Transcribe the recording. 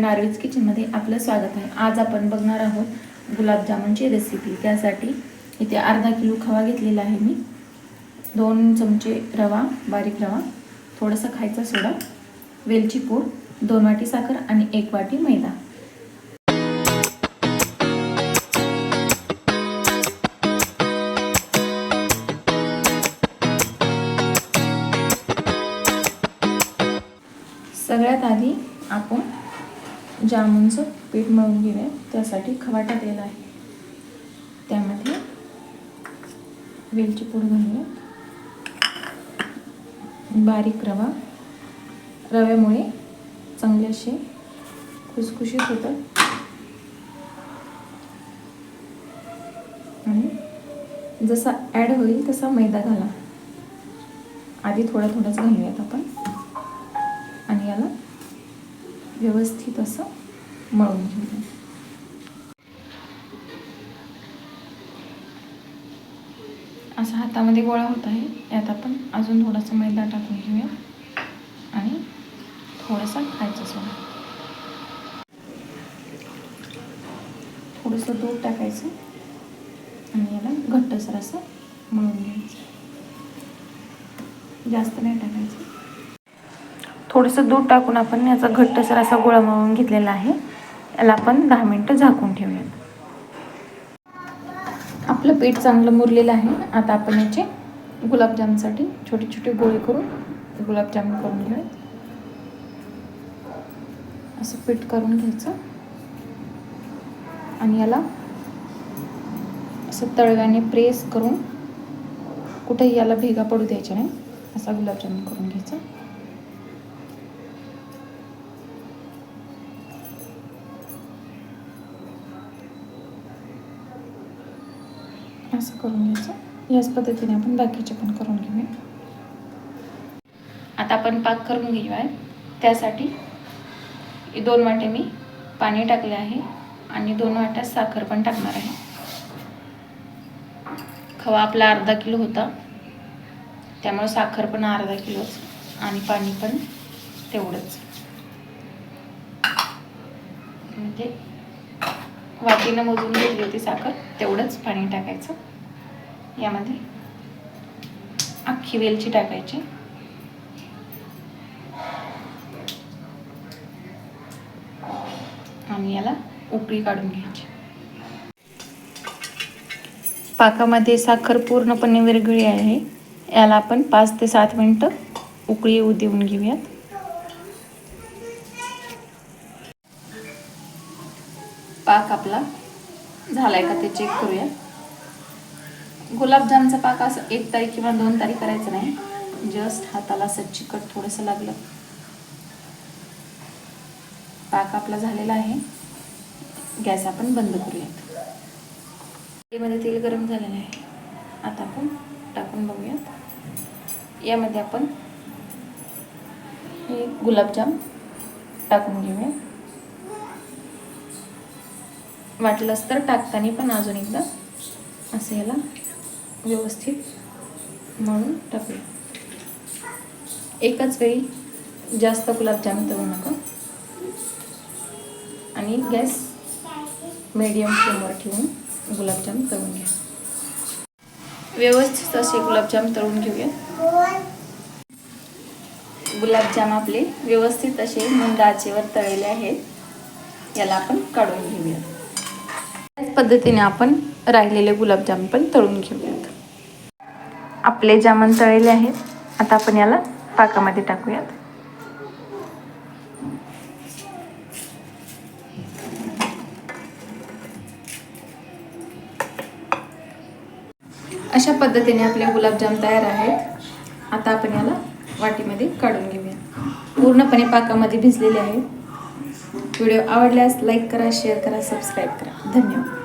आरवीज किचनमध्ये आपलं स्वागत आहे। आज आपण बघणार आहोत गुलाबजामुनची रेसिपी। त्यासाठी इथे अर्धा किलो खवा घेतलेला आहे मी, 2 चमचे रवा, बारीक रवा, थोडासा खायचा सोडा, वेलची पूड, 2 वाटी साखर आणि 1 वाटी मैदा। सगळ्यात आधी आपण जामुनचं पीठ मळून घेऊया। त्यासाठी खवा टाकलेला आहे, त्यामध्ये वेलची पूड घालूया, बारीक रवा, रव्यामुळे चांगले असे खुसखुशीत होतात। आणि जसा ॲड होईल तसा मैदा घाला। आधी थोडा थोडाच घालूयात आपण आणि याला व्यवस्थित असं मळून घेऊया। असा हातामध्ये गोळा होत आहे, यात आपण अजून थोडासा मैदा टाकून घेऊया आणि थोडासा खायचा सोडा, थोडंसं दूध टाकायचं आणि याला घट्टसर असं मळून घ्यायचं। जास्त नाही टाकायचं, थोडंसं दूध टाकून आपण याचा घट्टसर असा गोळा मळून घेतलेला आहे। याला आपण 10 मिनिटं झाकून ठेवूयात। आपलं पीठ चांगलं मुरलेलं आहे। आता आपण याचे गुलाबजामसाठी छोटे छोटे गोळे करून गुलाबजाम करून घेऊयात। असं पीठ करून घ्यायचं आणि याला असं तळव्याने प्रेस करून कुठेही याला भेगा पडू द्यायचे नाही, असा गुलाबजाम करून घ्यायचा। असं करून घ्यायचं। याच पद्धतीने आपण बाकीचे पण करून घेऊया। आता आपण पाक करून घेऊया। त्यासाठी 2 वाटे मी पाणी टाकले आहे आणि 2 वाट्या साखर पण टाकणार आहे। खवा आपला अर्धा किलो होता, त्यामुळे साखर पण अर्धा किलोच आणि पाणी पण तेवढंच, म्हणजे वाटीनं मोजून घेतली होती साखर, तेवढंच पाणी टाकायचं। यामध्ये अख्खी वेलची टाकायची आणि याला उकळी काढून घ्यायची। पाकामध्ये साखर पूर्णपणे विरघळली आहे, याला आपण 5 ते 7 मिनिटं उकळी येऊ देऊन घेऊयात। पाक आपला झालाय का ते चेक करूया। गुलाबजामचा पाक असं 1 तारी किंवा 2 तारी करायचं नाही, जस्ट हाताला असं चिकट थोडंसं लागलं। पाक आपला झालेला आहे, गॅस आपण बंद करूयात। कढईमध्ये तेल गरम झालेलं आहे, आता आपण टाकून बघूयात। यामध्ये आपण हे गुलाबजाम टाकून घेऊया। वाटलंच तर टाकताना पण अजून एकदा असं याला व्यवस्थित मळून टाकूया। एकाच वेळी जास्त गुलाबजाम तळू नका आणि गॅस मीडियम फ्लेमवर ठेवून गुलाबजाम तळून घ्या। व्यवस्थित असे गुलाबजाम तळून घेऊया। गुलाबजाम आपले व्यवस्थित असे मंद आचेवर तळलेले आहेत, याला आपण काढून घेऊया। त्याच पद्धतीने आपण राहिलेले गुलाबजाम पण तळून घेऊयात। आपले जामन तळलेले आहेत, आता आपण याला पाकामध्ये टाकूयात। अशा पद्धतीने आपले गुलाबजाम तयार आहेत। आता आपण याला वाटीमध्ये काढून घेऊया। पूर्णपणे पाकामध्ये भिजलेले आहेत। व्हिडिओ आवडल्यास लाईक करा, शेअर करा, सबस्क्राईब करा। धन्यवाद।